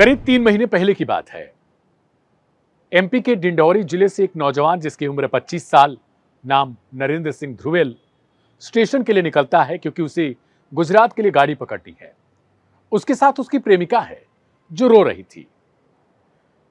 करीब 3 महीने पहले की बात है। एमपी के डिंडौरी जिले से एक नौजवान जिसकी उम्र 25 साल, नाम नरेंद्र सिंह ध्रुवेल, स्टेशन के लिए निकलता है क्योंकि उसे गुजरात के लिए गाड़ी पकड़नी है। उसके साथ उसकी प्रेमिका है जो रो रही थी।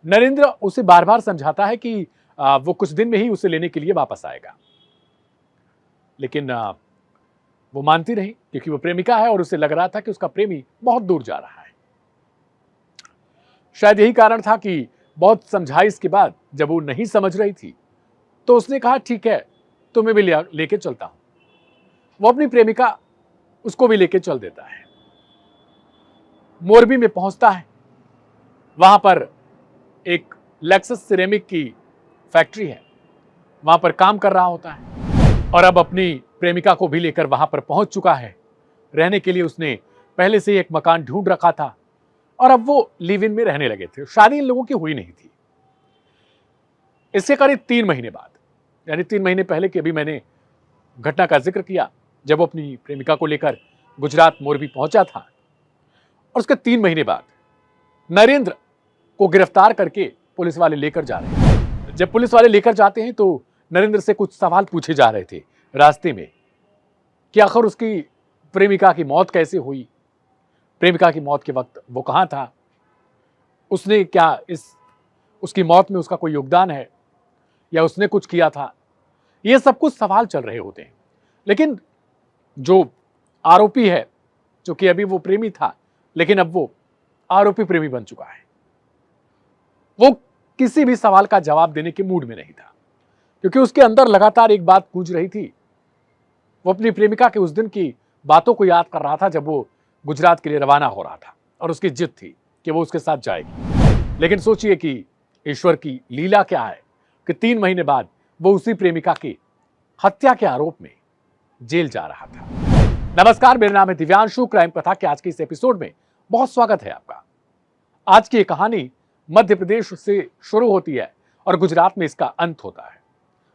नरेंद्र उसे बार बार समझाता है कि वो कुछ दिन में ही उसे लेने के लिए वापस आएगा, लेकिन वो मानती नहीं क्योंकि वो प्रेमिका है और उसे लग रहा था कि उसका प्रेमी बहुत दूर जा रहा है। शायद यही कारण था कि बहुत समझाइश के बाद जब वो नहीं समझ रही थी तो उसने कहा, ठीक है, तुम्हें भी लेके चलता हूं। वो अपनी प्रेमिका उसको भी लेके चल देता है। मोरबी में पहुंचता है। वहां पर एक लेक्सस सिरेमिक की फैक्ट्री है, वहां पर काम कर रहा होता है और अब अपनी प्रेमिका को भी लेकर वहां पर पहुंच चुका है। रहने के लिए उसने पहले से ही एक मकान ढूंढ रखा था और अब वो लिव इन में रहने लगे थे। शादी इन लोगों की हुई नहीं थी। इसके करीब 3 महीने बाद, यानी 3 महीने पहले की अभी मैंने घटना का जिक्र किया, जब वो अपनी प्रेमिका को लेकर गुजरात मोरबी पहुंचा था। और उसके 3 महीने बाद नरेंद्र को गिरफ्तार करके पुलिस वाले लेकर जा रहे हैं। जब पुलिस वाले लेकर जाते हैं तो नरेंद्र से कुछ सवाल पूछे जा रहे थे रास्ते में कि आखिर उसकी प्रेमिका की मौत कैसे हुई, प्रेमिका की मौत के वक्त वो कहां था, उसने क्या उसकी मौत में उसका कोई योगदान है या उसने कुछ किया था। ये सब कुछ सवाल चल रहे होते हैं। लेकिन जो आरोपी है, जो कि अभी वो प्रेमी था लेकिन अब वो आरोपी प्रेमी बन चुका है, वो किसी भी सवाल का जवाब देने के मूड में नहीं था क्योंकि उसके अंदर लगातार एक बात गूंज रही थी। वो अपनी प्रेमिका के उस दिन की बातों को याद कर रहा था जब वो गुजरात के लिए रवाना हो रहा था और उसकी जिद थी कि वो उसके साथ जाएगी। लेकिन सोचिए कि ईश्वर की लीला क्या है कि 3 महीने बाद वो उसी प्रेमिका की हत्या के आरोप में जेल जा रहा था। नमस्कार, मेरा नाम है दिव्यांशु। क्राइम कथा के आज के इस एपिसोड में बहुत स्वागत है आपका। आज की ये कहानी मध्य प्रदेश से शुरू होती है और गुजरात में इसका अंत होता है।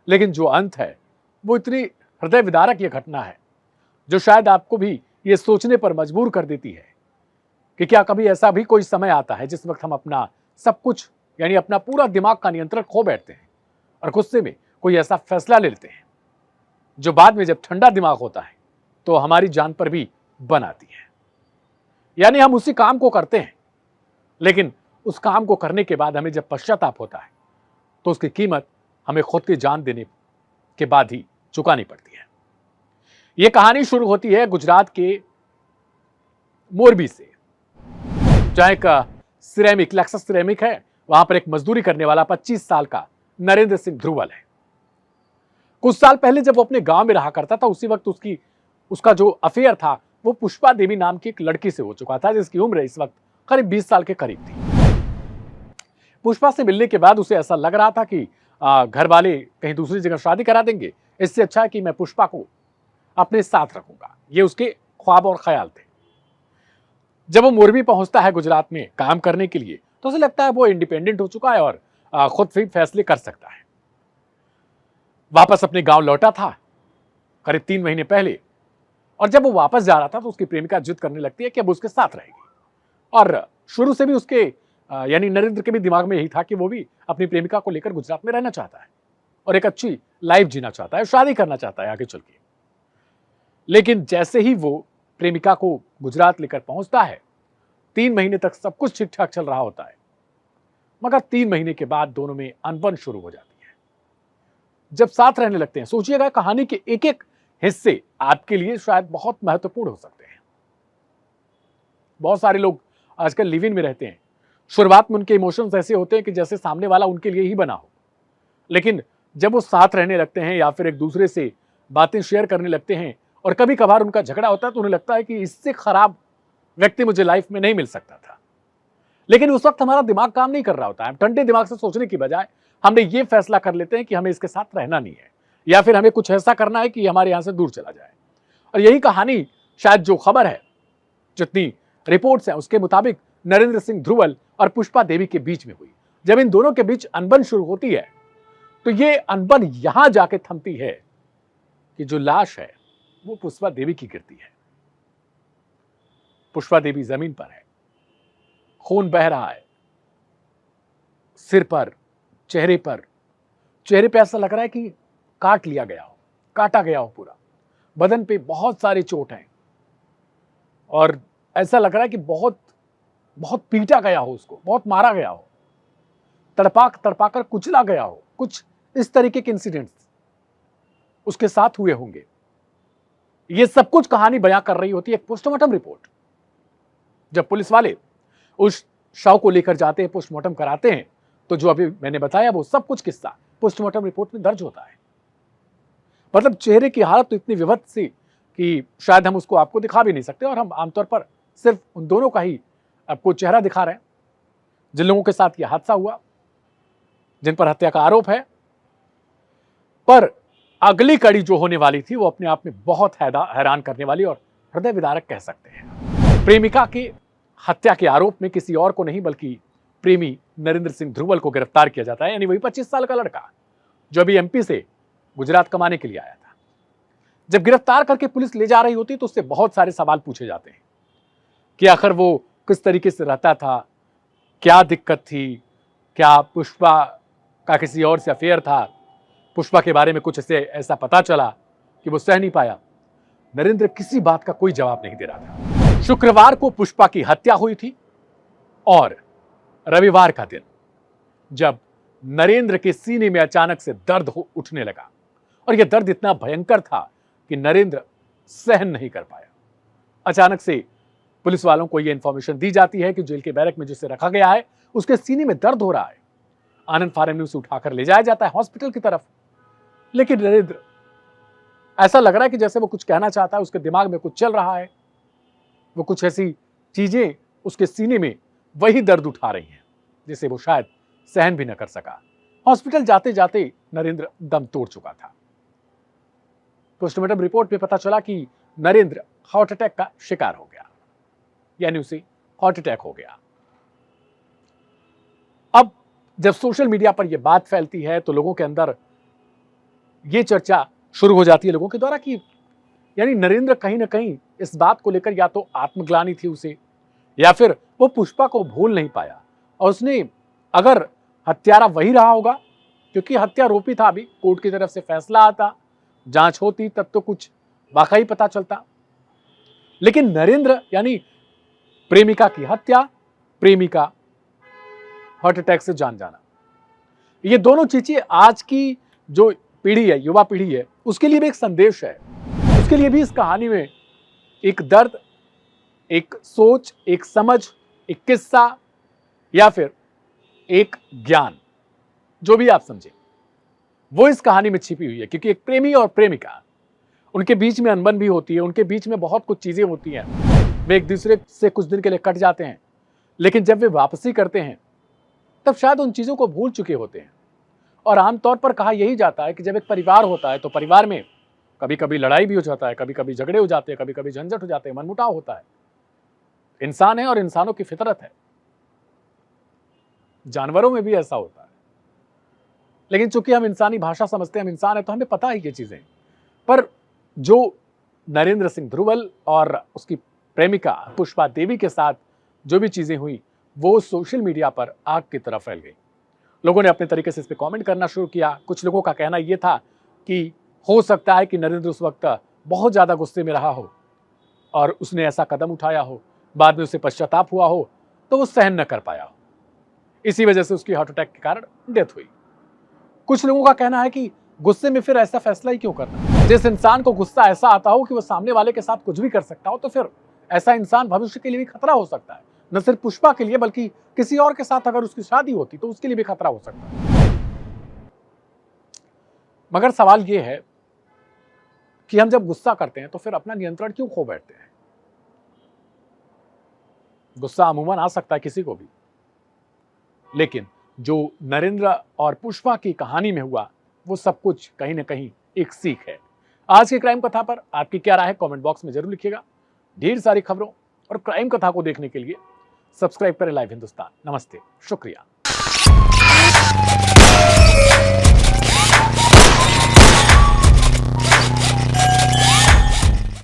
लेकिन जो अंत है वो इतनी हृदय विदारक ये घटना है जो शायद आपको भी ये सोचने पर मजबूर कर देती है कि क्या कभी ऐसा भी कोई समय आता है जिस वक्त हम अपना सब कुछ, यानी अपना पूरा दिमाग का नियंत्रण खो बैठते हैं और गुस्से में कोई ऐसा फैसला ले लेते हैं जो बाद में जब ठंडा दिमाग होता है तो हमारी जान पर भी बन आती है। यानी हम उसी काम को करते हैं लेकिन उस काम को करने के बाद हमें जब पश्चाताप होता है तो उसकी कीमत हमें खुद की जान देने के बाद ही चुकानी पड़ती है। यह कहानी शुरू होती है गुजरात के मोरबी से, जहां एक लेक्सस सिरेमिक है। वहां पर एक मजदूरी करने वाला 25 साल का नरेंद्र सिंह ध्रुवेल है। कुछ साल पहले जब वो अपने गांव में रहा करता था उसी वक्त उसका जो अफेयर था वो पुष्पा देवी नाम की एक लड़की से हो चुका था जिसकी उम्र इस वक्त करीब 20 साल के करीब थी। पुष्पा से मिलने के बाद उसे ऐसा लग रहा था कि घर वाले कहीं दूसरी जगह शादी करा देंगे, इससे अच्छा है कि मैं पुष्पा को अपने साथ रखूंगा। ये उसके ख्वाब और ख्याल थे। जब वो मोरबी पहुंचता है गुजरात में काम करने के लिए तो उसे लगता है वो इंडिपेंडेंट हो चुका है और खुद भी फैसले कर सकता है। वापस अपने गांव लौटा था करीब 3 महीने पहले और जब वो वापस जा रहा था तो उसकी प्रेमिका जिद करने लगती है कि अब उसके साथ रहेगी। और शुरू से भी उसके यानी नरेंद्र के भी दिमाग में यही था कि वो भी अपनी प्रेमिका को लेकर गुजरात में रहना चाहता है और एक अच्छी लाइफ जीना चाहता है, शादी करना चाहता है आगे चल के। लेकिन जैसे ही वो प्रेमिका को गुजरात लेकर पहुंचता है, 3 महीने तक सब कुछ ठीक ठाक चल रहा होता है, मगर 3 महीने के बाद दोनों में अनबन शुरू हो जाती है। जब साथ रहने लगते हैं, सोचिएगा कहानी के एक एक हिस्से आपके लिए शायद बहुत महत्वपूर्ण हो सकते हैं। बहुत सारे लोग आजकल लिव इन में रहते हैं। शुरुआत में उनके इमोशंस ऐसे होते हैं कि जैसे सामने वाला उनके लिए ही बना हो, लेकिन जब वो साथ रहने लगते हैं या फिर एक दूसरे से बातें शेयर करने लगते हैं और कभी कभार उनका झगड़ा होता है तो उन्हें लगता है कि इससे खराब व्यक्ति मुझे लाइफ में नहीं मिल सकता था। लेकिन उस वक्त हमारा दिमाग काम नहीं कर रहा होता है। ठंडे दिमाग से सोचने की बजाय हमने ये फैसला कर लेते हैं कि हमें इसके साथ रहना नहीं है या फिर हमें कुछ ऐसा करना है कि हमारे यहां से दूर चला जाए। और यही कहानी शायद जो खबर है, जितनी रिपोर्ट्स हैं उसके मुताबिक नरेंद्र सिंह ध्रुवेल और पुष्पा देवी के बीच में हुई। जब इन दोनों के बीच अनबन शुरू होती है तो ये अनबन यहां जाके थमती है कि जो लाश है वो पुष्पा देवी की गिरती है। पुष्पा देवी जमीन पर है, खून बह रहा है, सिर पर, चेहरे पे ऐसा लग रहा है कि काट लिया गया हो, काटा गया हो पूरा। बदन पे बहुत सारे चोट हैं और ऐसा लग रहा है कि बहुत बहुत पीटा गया हो, उसको बहुत मारा गया हो, तड़पा कर कुचला गया हो। कुछ इस तरीके के इंसिडेंट्स उसके साथ हुए होंगे। ये सब कुछ कहानी बयां कर रही होती है एक पोस्टमार्टम रिपोर्ट। जब पुलिस वाले उस शव को लेकर जाते हैं, पोस्टमार्टम कराते हैं, तो जो अभी मैंने बताया वो सब कुछ किस्सा पोस्टमार्टम रिपोर्ट में दर्ज होता है। मतलब चेहरे की हालत तो इतनी विभत्स थी कि शायद हम उसको आपको दिखा भी नहीं सकते, और हम आमतौर पर सिर्फ उन दोनों का ही आपको चेहरा दिखा रहे हैं जिन लोगों के साथ यह हादसा हुआ, जिन पर हत्या का आरोप है। पर अगली कड़ी जो होने वाली थी वो अपने आप में बहुत हैरान करने वाली और हृदय विदारक कह सकते हैं। प्रेमिका की हत्या के आरोप में किसी और को नहीं बल्कि प्रेमी नरेंद्र सिंह ध्रुवल को गिरफ्तार किया जाता है, यानी वही 25 साल का लड़का जो अभी एमपी से गुजरात कमाने के लिए आया था। जब गिरफ्तार करके पुलिस ले जा रही होती तो उससे बहुत सारे सवाल पूछे जाते हैं कि आखिर वो किस तरीके से रहता था, क्या दिक्कत थी, क्या पुष्पा का किसी और से अफेयर था, पुष्पा के बारे में कुछ ऐसा पता चला कि वो सह नहीं पाया। नरेंद्र किसी बात का कोई जवाब नहीं दे रहा था। शुक्रवार को पुष्पा की हत्या हुई थी और रविवार का दिन जब नरेंद्र के सीने में अचानक से दर्द उठने लगा, और यह दर्द इतना भयंकर था कि नरेंद्र सहन नहीं कर पाया। अचानक से पुलिस वालों को यह इंफॉर्मेशन दी जाती है कि जेल के बैरक में जिसे रखा गया है उसके सीने में दर्द हो रहा है। आनंद फार्म में उसे उठाकर ले जाया जाता है हॉस्पिटल की तरफ, लेकिन नरेंद्र ऐसा लग रहा है कि जैसे वो कुछ कहना चाहता है, उसके दिमाग में कुछ चल रहा है, वो कुछ ऐसी चीजें उसके सीने में वही दर्द उठा रही हैं जिसे वो शायद सहन भी न कर सका। हॉस्पिटल जाते जाते नरेंद्र दम तोड़ चुका था। पोस्टमार्टम रिपोर्ट में पता चला कि नरेंद्र हार्ट अटैक का शिकार हो गया, यानी उसे हार्ट अटैक हो गया। अब जब सोशल मीडिया पर यह बात फैलती है तो लोगों के अंदर यह चर्चा शुरू हो जाती है लोगों के द्वारा कि यानी नरेंद्र कहीं ना कहीं इस बात को लेकर या तो आत्मग्लानि थी उसे, या फिर वो पुष्पा को भूल नहीं पाया और उसने अगर हत्यारा वही रहा होगा, क्योंकि हत्यारोपी था, अभी कोर्ट की तरफ से फैसला आता, जांच होती, तब तो कुछ वाकई पता चलता। लेकिन नरेंद्र यानी प्रेमिका की हत्या, प्रेमिका हार्ट अटैक से जान जाना, ये दोनों चीजें आज की जो पीढ़ी है, युवा पीढ़ी है, उसके लिए भी एक संदेश है। उसके लिए भी इस कहानी में एक दर्द, एक सोच, एक समझ, एक किस्सा या फिर एक ज्ञान, जो भी आप समझे, वो इस कहानी में छिपी हुई है। क्योंकि एक प्रेमी और प्रेमिका, उनके बीच में अनबन भी होती है, उनके बीच में बहुत कुछ चीजें होती हैं, वे एक दूसरे से कुछ दिन के लिए कट जाते हैं, लेकिन जब वे वापसी करते हैं तब शायद उन चीजों को भूल चुके होते हैं। और आमतौर पर कहा यही जाता है कि जब एक परिवार होता है तो परिवार में कभी कभी लड़ाई भी हो जाता है, कभी कभी झगड़े हो जाते हैं, कभी कभी झंझट हो जाते हैं, मनमुटाव होता है। इंसान है और इंसानों की फितरत है, जानवरों में भी ऐसा होता है। लेकिन चूंकि हम इंसानी भाषा समझते हैं, हम इंसान है, तो हमें पता है ये चीजें। पर जो नरेंद्र सिंह ध्रुवल और उसकी प्रेमिका पुष्पा देवी के साथ जो भी चीजें हुई, वो सोशल मीडिया पर आग की तरह फैल गई। लोगों ने अपने तरीके से इस पर कमेंट करना शुरू किया। कुछ लोगों का कहना यह था कि हो सकता है कि नरेंद्र उस वक्त बहुत ज्यादा गुस्से में रहा हो और उसने ऐसा कदम उठाया हो, बाद में उसे पश्चाताप हुआ हो, तो वो सहन न कर पाया हो, इसी वजह से उसकी हार्ट अटैक के कारण डेथ हुई। कुछ लोगों का कहना है कि गुस्से में फिर ऐसा फैसला ही क्यों करना। जिस इंसान को गुस्सा ऐसा आता हो कि वो सामने वाले के साथ कुछ भी कर सकता हो, तो फिर ऐसा इंसान भविष्य के लिए भी खतरा हो सकता है। न सिर्फ पुष्पा के लिए बल्कि किसी और के साथ अगर उसकी शादी होती तो उसके लिए भी खतरा हो सकता है। मगर सवाल यह है कि हम जब गुस्सा करते हैं तो फिर अपना नियंत्रण क्यों खो बैठते हैं। गुस्सा अमूमन आ सकता है किसी को भी, लेकिन जो नरेंद्र और पुष्पा की कहानी में हुआ वो सब कुछ कहीं ना कहीं एक सीख है। आज की क्राइम कथा पर आपकी क्या राय है, कमेंट बॉक्स में जरूर लिखिएगा। ढेर सारी खबरों और क्राइम कथा को देखने के लिए सब्सक्राइब करें लाइव हिंदुस्तान। नमस्ते, शुक्रिया।